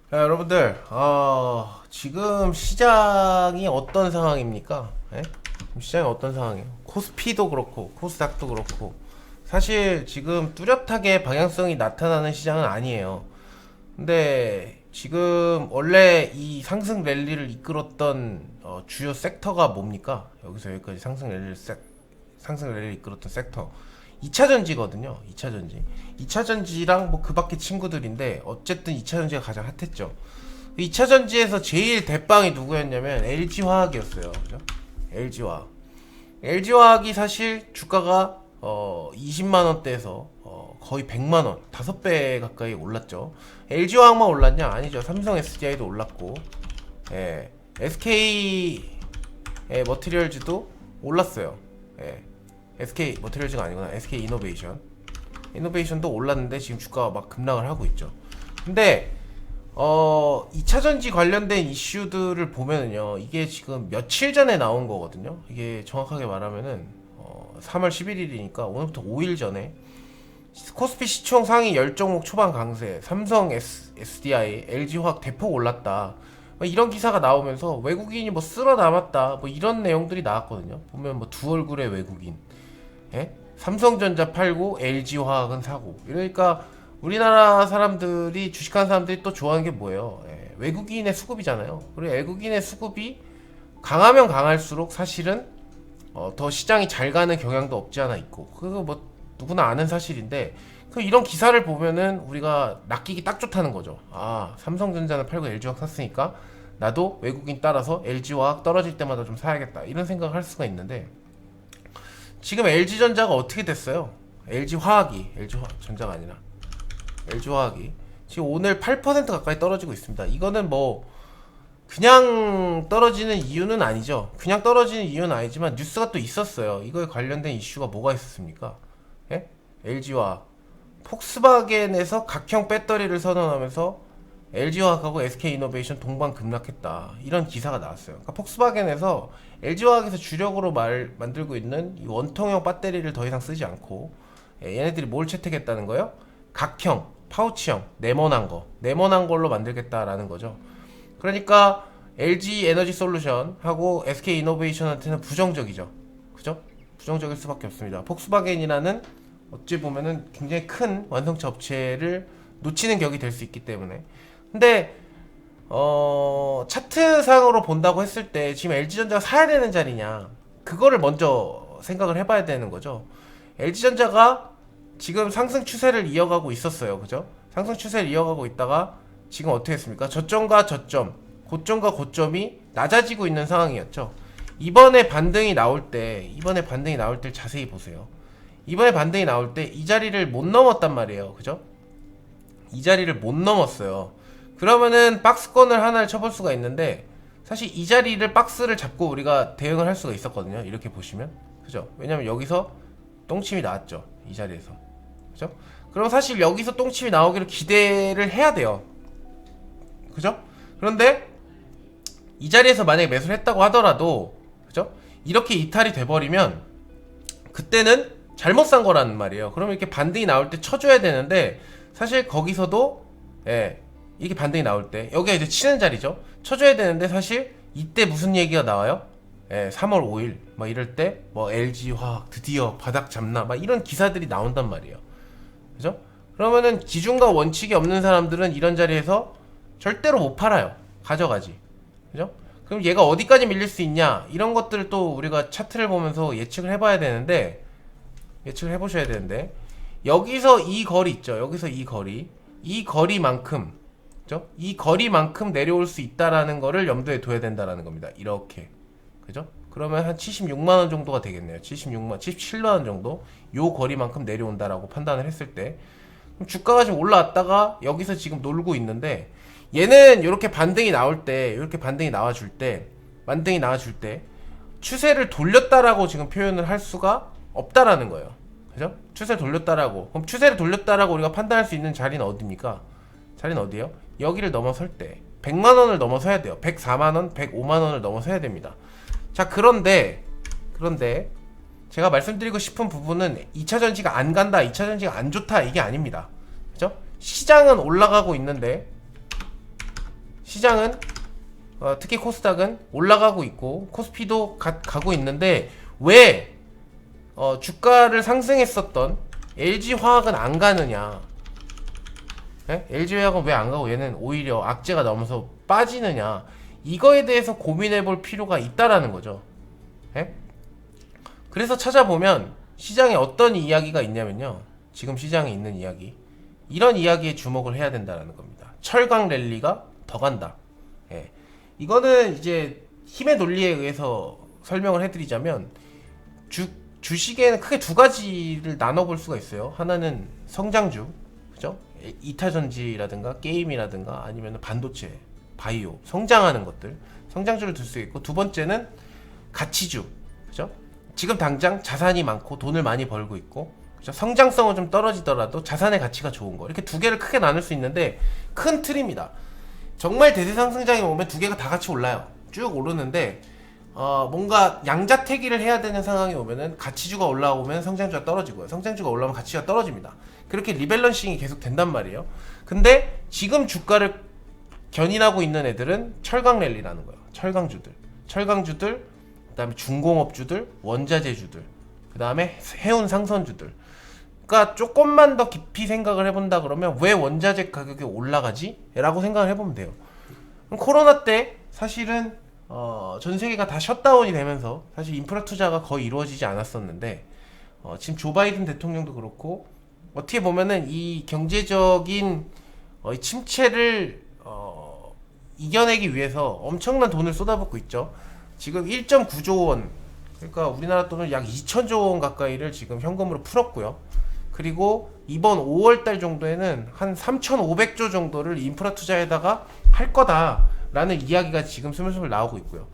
자, 여러분들, 지금 시장이 어떤 상황입니까? 예? 지금 시장이 어떤 상황이에요? 코스피도 그렇고, 코스닥도 그렇고, 사실 지금 뚜렷하게 방향성이 나타나는 시장은 아니에요. 근데 지금 원래 이 상승 랠리를 이끌었던 주요 섹터가 뭡니까? 여기서 여기까지 상승 랠리를 이끌었던 섹터. 2차 전지거든요. 2차 전지. 2차 전지랑 뭐 그 밖에 친구들인데 어쨌든 2차 전지가 가장 핫했죠. 2차 전지에서 제일 대빵이 누구였냐면 LG화학이었어요. 그죠? LG화학. LG화학이 사실 주가가 20만 원대에서 거의 100만 원, 5배 가까이 올랐죠. LG화학만 올랐냐? 아니죠. 삼성 SDI도 올랐고, 예, SK 머티리얼즈도 올랐어요. 예, SK 머티리얼즈가 아니구나. SK 이노베이션도 올랐는데 지금 주가가 막 급락을 하고 있죠. 근데 2차 전지 관련된 이슈들을 보면은요, 이게 지금 며칠 전에 나온 거거든요. 이게 정확하게 말하면은 3월 11일이니까 오늘부터 5일 전에 코스피 시총 상위 10종목 초반 강세, 삼성 SDI, LG화학 대폭 올랐다. 뭐 이런 기사가 나오면서 외국인이 뭐 쓸어 남았다. 뭐 이런 내용들이 나왔거든요. 보면 뭐 두 얼굴의 외국인, 예? 삼성전자 팔고 LG화학은 사고. 이러니까 우리나라 사람들이 주식하는 사람들이 또 좋아하는 게 뭐예요? 예, 외국인의 수급이잖아요. 그리고 외국인의 수급이 강하면 강할수록 사실은 더 시장이 잘 가는 경향도 없지 않아 있고, 그거 뭐 누구나 아는 사실인데, 그 이런 기사를 보면은 우리가 낚이기 딱 좋다는 거죠. 아, 삼성전자는 팔고 LG화학 샀으니까 나도 외국인 따라서 LG화학 떨어질 때마다 좀 사야겠다, 이런 생각을 할 수가 있는데, 지금 LG전자가 어떻게 됐어요? LG전자가 아니라 LG화학이 지금 오늘 8% 가까이 떨어지고 있습니다. 이거는 뭐 그냥 떨어지는 이유는 아니죠. 그냥 떨어지는 이유는 아니지만 뉴스가 또 있었어요. 이거에 관련된 이슈가 뭐가 있었습니까? 예? LG화학, 폭스바겐에서 각형 배터리를 선언하면서 LG화학하고 SK이노베이션 동반 급락했다, 이런 기사가 나왔어요. 그러니까 폭스바겐에서 LG화학에서 주력으로 만들고 있는 이 원통형 배터리를 더 이상 쓰지 않고, 얘네들이 뭘 채택했다는 거예요? 각형, 파우치형, 네모난 걸로 만들겠다라는 거죠. 그러니까 LG 에너지 솔루션하고 SK 이노베이션한테는 부정적이죠. 그죠? 부정적일 수밖에 없습니다. 폭스바겐이라는 어찌 보면은 굉장히 큰 완성차 업체를 놓치는 격이 될 수 있기 때문에. 근데 차트상으로 본다고 했을 때 지금 LG전자가 사야 되는 자리냐, 그거를 먼저 생각을 해봐야 되는 거죠. LG전자가 지금 상승 추세를 이어가고 있었어요. 그죠? 상승 추세를 이어가고 있다가 지금 어떻게 했습니까? 저점과 저점, 고점과 고점이 낮아지고 있는 상황이었죠. 이번에 반등이 나올 때 자세히 보세요. 이번에 반등이 나올 때 이 자리를 못 넘었단 말이에요. 그죠? 이 자리를 못 넘었어요. 그러면은 박스권을 하나를 쳐볼 수가 있는데, 사실 이 자리를 박스를 잡고 우리가 대응을 할 수가 있었거든요. 이렇게 보시면. 그죠? 왜냐면 여기서 똥침이 나왔죠. 이 자리에서. 그죠? 그럼 사실 여기서 똥침이 나오기를 기대를 해야 돼요. 그죠? 그런데 이 자리에서 만약에 매수를 했다고 하더라도, 그죠? 이렇게 이탈이 돼버리면 그때는 잘못 산 거라는 말이에요. 그러면 이렇게 반등이 나올 때 쳐줘야 되는데, 사실 거기서도, 예, 이렇게 반등이 나올 때 여기가 이제 치는 자리죠. 쳐줘야 되는데 사실 이때 무슨 얘기가 나와요? 예, 3월 5일 막 이럴 때 뭐 LG화학 드디어 바닥 잡나 막 이런 기사들이 나온단 말이에요. 그죠? 그러면은 기준과 원칙이 없는 사람들은 이런 자리에서 절대로 못 팔아요. 가져가지. 그죠? 그럼 얘가 어디까지 밀릴 수 있냐, 이런 것들을 또 우리가 차트를 보면서 예측을 해봐야 되는데, 예측을 해보셔야 되는데, 여기서 이 거리 있죠. 여기서 이 거리만큼, 그죠? 이 거리만큼 내려올 수 있다라는 거를 염두에 둬야 된다라는 겁니다. 이렇게. 그죠? 그러면 한 76만원 정도가 되겠네요. 77만원 정도? 요 거리만큼 내려온다라고 판단을 했을 때, 그럼 주가가 지금 올라왔다가 여기서 지금 놀고 있는데, 얘는 이렇게 반등이 나올 때, 이렇게 반등이 나와줄 때, 추세를 돌렸다라고 지금 표현을 할 수가 없다라는 거예요. 그죠? 추세를 돌렸다라고. 그럼 추세를 돌렸다라고 우리가 판단할 수 있는 자리는 어디입니까? 자리는 어디예요? 여기를 넘어설 때 100만원을 넘어서야 돼요. 104만원, 105만원을 넘어서야 됩니다. 자, 그런데 제가 말씀드리고 싶은 부분은 2차 전지가 안 간다, 2차 전지가 안 좋다, 이게 아닙니다. 그죠? 시장은 올라가고 있는데 시장은 특히 코스닥은 올라가고 있고 코스피도 가고 있는데 왜 주가를 상승했었던 LG화학은 안 가느냐? 예? LG화학은 왜 안 가고 얘는 오히려 악재가 넘어서 빠지느냐? 이거에 대해서 고민해 볼 필요가 있다라는 거죠. 예? 그래서 찾아보면 시장에 어떤 이야기가 있냐면요. 지금 시장에 있는 이야기. 이런 이야기에 주목을 해야 된다는 겁니다. 철강 랠리가 더 간다. 예. 이거는 이제 힘의 논리에 의해서 설명을 해드리자면 주식에는 크게 두 가지를 나눠볼 수가 있어요. 하나는 성장주, 그죠? 이타전지라든가 게임이라든가 아니면 반도체, 바이오, 성장하는 것들, 성장주를 들 수 있고, 두 번째는 가치주, 그죠? 지금 당장 자산이 많고 돈을 많이 벌고 있고, 그죠? 성장성은 좀 떨어지더라도 자산의 가치가 좋은 거, 이렇게 두 개를 크게 나눌 수 있는데 큰 틀입니다. 정말 대세상승장에 오면 두 개가 다 같이 올라요. 쭉 오르는데 뭔가 양자택일을 해야 되는 상황이 오면은 가치주가 올라오면 성장주가 떨어지고요. 성장주가 올라오면 가치가 떨어집니다. 그렇게 리밸런싱이 계속 된단 말이에요. 근데 지금 주가를 견인하고 있는 애들은 철강 랠리라는 거예요. 철강주들, 그다음에 중공업주들, 원자재주들, 그다음에 해운 상선주들. 그러니까 조금만 더 깊이 생각을 해본다 그러면 왜 원자재 가격이 올라가지? 라고 생각을 해보면 돼요. 코로나 때 사실은 전 세계가 다 셧다운이 되면서 사실 인프라 투자가 거의 이루어지지 않았었는데 지금 조 바이든 대통령도 그렇고 어떻게 보면은 이 경제적인 침체를 이겨내기 위해서 엄청난 돈을 쏟아붓고 있죠. 지금 1.9조 원, 그러니까 우리나라 돈은 약 2천조 원 가까이를 지금 현금으로 풀었고요. 그리고 이번 5월달 정도에는 한 3,500조 정도를 인프라 투자에다가 할 거다라는 이야기가 지금 스물스물 나오고 있고요.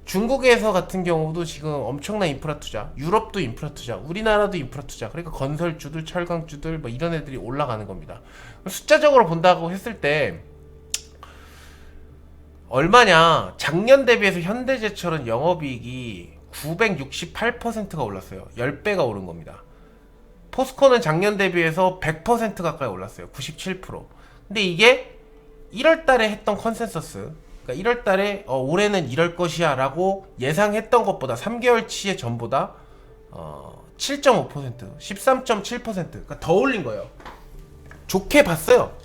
중국에서 같은 경우도 지금 엄청난 인프라 투자, 유럽도 인프라 투자, 우리나라도 인프라 투자, 그러니까 건설주들, 철강주들 뭐 이런 애들이 올라가는 겁니다. 숫자적으로 본다고 했을 때 얼마냐? 작년 대비해서 현대제철은 영업이익이 968%가 올랐어요. 10배가 오른 겁니다. 포스코는 작년 대비해서 100% 가까이 올랐어요. 97%. 근데 이게 1월달에 했던 컨센서스, 그러니까 1월달에 올해는 이럴 것이야 라고 예상했던 것보다 3개월치의 전보다 7.5%, 13.7%, 그러니까 더 올린 거예요. 좋게 봤어요.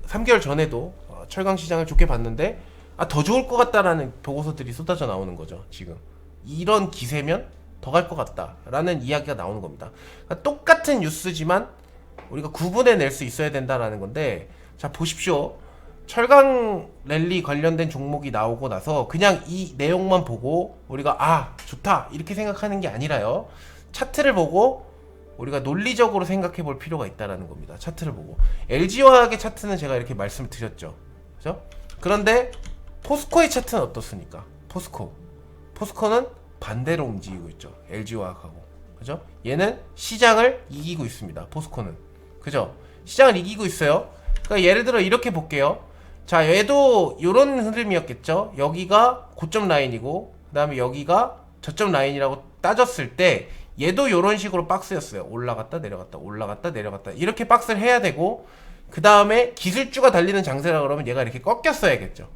3개월 전에도 철강 시장을 좋게 봤는데 더 좋을 것 같다라는 보고서들이 쏟아져 나오는 거죠. 지금 이런 기세면 더 갈 것 같다라는 이야기가 나오는 겁니다. 그러니까 똑같은 뉴스지만 우리가 구분해낼 수 있어야 된다라는 건데, 자 보십시오. 철강 랠리 관련된 종목이 나오고 나서 그냥 이 내용만 보고 우리가 좋다 이렇게 생각하는 게 아니라요. 차트를 보고 우리가 논리적으로 생각해 볼 필요가 있다라는 겁니다. 차트를 보고. LG화학의 차트는 제가 이렇게 말씀을 드렸죠. 그죠? 그런데 포스코의 차트는 어떻습니까? 포스코는 반대로 움직이고 있죠. LG화학하고. 그죠? 얘는 시장을 이기고 있습니다. 포스코는. 그죠? 시장을 이기고 있어요. 그러니까 예를 들어 이렇게 볼게요. 자, 얘도 요런 흐름이었겠죠. 여기가 고점 라인이고 그 다음에 여기가 저점 라인이라고 따졌을 때 얘도 요런 식으로 박스였어요. 올라갔다 내려갔다 올라갔다 내려갔다 이렇게 박스를 해야 되고, 그 다음에 기술주가 달리는 장세라 그러면 얘가 이렇게 꺾였어야겠죠.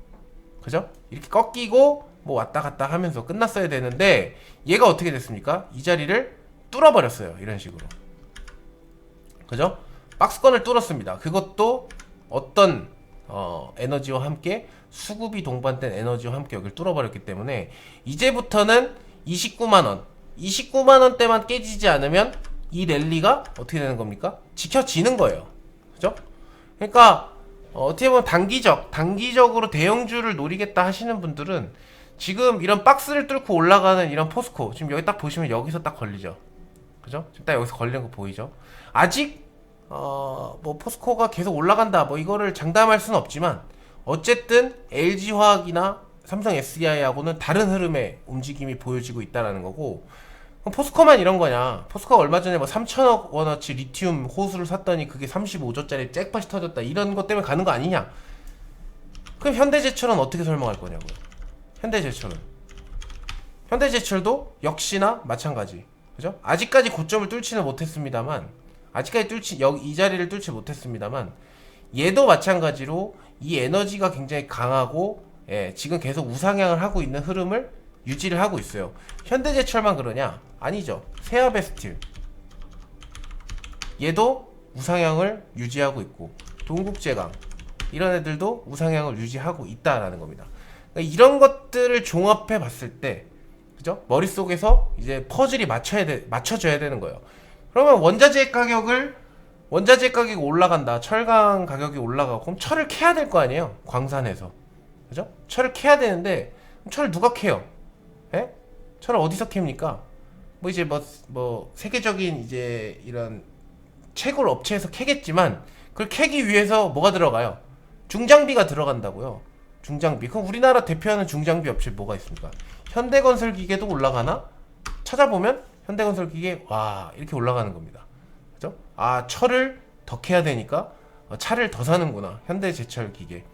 그죠? 이렇게 꺾이고 뭐 왔다 갔다 하면서 끝났어야 되는데 얘가 어떻게 됐습니까? 이 자리를 뚫어버렸어요. 이런 식으로. 그죠? 박스권을 뚫었습니다. 그것도 어떤 에너지와 함께, 수급이 동반된 에너지와 함께 여기를 뚫어버렸기 때문에 이제부터는 29만원대만 깨지지 않으면 이 랠리가 어떻게 되는 겁니까? 지켜지는 거예요. 그죠? 그러니까 어떻게 보면 단기적으로 대형주를 노리겠다 하시는 분들은 지금 이런 박스를 뚫고 올라가는 이런 포스코, 지금 여기 딱 보시면 여기서 딱 걸리죠. 그죠? 지금 딱 여기서 걸리는 거 보이죠? 아직 뭐 포스코가 계속 올라간다 뭐 이거를 장담할 수는 없지만 어쨌든 LG화학이나 삼성 SDI하고는 다른 흐름의 움직임이 보여지고 있다라는 거고, 그럼 포스코만 이런 거냐? 포스코가 얼마 전에 뭐 3천억 원어치 리튬 호수를 샀더니 그게 35조짜리 잭팟이 터졌다 이런 것 때문에 가는 거 아니냐? 그럼 현대제철은 어떻게 설명할 거냐고요? 현대제철도 역시나 마찬가지. 그죠? 아직까지 고점을 뚫지는 못했습니다만, 이 자리를 뚫지 못했습니다만, 얘도 마찬가지로 이 에너지가 굉장히 강하고 지금 계속 우상향을 하고 있는 흐름을 유지를 하고 있어요. 현대제철만 그러냐? 아니죠. 세아베스틸 얘도 우상향을 유지하고 있고, 동국제강 이런 애들도 우상향을 유지하고 있다라는 겁니다. 그러니까 이런 것들을 종합해 봤을 때, 그죠? 머릿속에서 이제 퍼즐이 맞춰져야 되는 거예요. 그러면 원자재 가격이 올라간다. 철강 가격이 올라가고, 그럼 철을 캐야 될 거 아니에요? 광산에서. 그죠? 철을 캐야 되는데, 그럼 철을 누가 캐요? 예? 철을 어디서 캡니까? 뭐 이제 세계적인 이제 이런 채굴 업체에서 캐겠지만, 그걸 캐기 위해서 뭐가 들어가요? 중장비가 들어간다고요. 중장비. 그럼 우리나라 대표하는 중장비 업체 뭐가 있습니까? 현대건설기계도 올라가나? 찾아보면 현대건설기계 와 이렇게 올라가는 겁니다. 그죠? 아, 철을 더 캐야 되니까 차를 더 사는구나. 현대제철기계,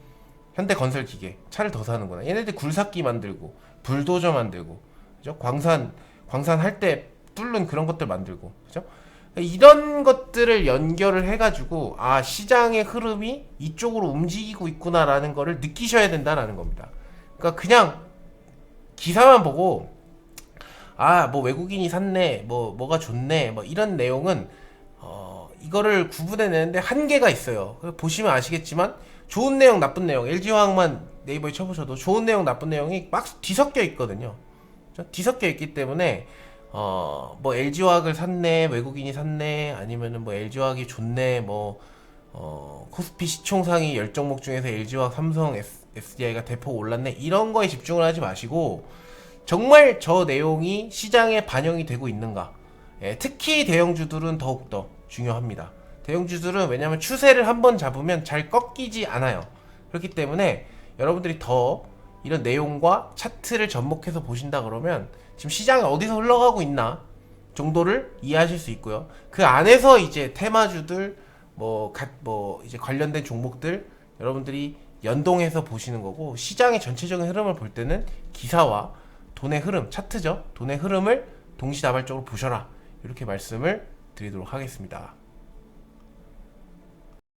현대건설기계 차를 더 사는구나. 얘네들 굴삭기 만들고 불도저 만들고, 그죠? 광산 할 때 뚫는 그런 것들 만들고, 그죠? 이런 것들을 연결을 해가지고 아, 시장의 흐름이 이쪽으로 움직이고 있구나라는 거를 느끼셔야 된다라는 겁니다. 그러니까 그냥 기사만 보고 아, 뭐 외국인이 샀네, 뭐가 좋네, 뭐 이런 내용은 이거를 구분해내는데 한계가 있어요. 보시면 아시겠지만 좋은 내용, 나쁜 내용, LG화학만 네이버에 쳐보셔도 좋은 내용, 나쁜 내용이 막 뒤섞여 있거든요. 뒤섞여 있기 때문에 뭐 LG화학을 샀네, 외국인이 샀네, 아니면은 뭐 LG화학이 좋네, 코스피 시총상위 10종목 중에서 LG화학, 삼성, SDI가 대폭 올랐네, 이런 거에 집중을 하지 마시고 정말 저 내용이 시장에 반영이 되고 있는가. 특히 대형주들은 더욱더 중요합니다. 대형주들은 왜냐면 추세를 한번 잡으면 잘 꺾이지 않아요. 그렇기 때문에 여러분들이 더 이런 내용과 차트를 접목해서 보신다 그러면 지금 시장이 어디서 흘러가고 있나 정도를 이해하실 수 있고요. 그 안에서 이제 테마주들 이제 관련된 종목들 여러분들이 연동해서 보시는 거고, 시장의 전체적인 흐름을 볼 때는 기사와 돈의 흐름, 차트죠. 돈의 흐름을 동시다발적으로 보셔라. 이렇게 말씀을 드리도록 하겠습니다.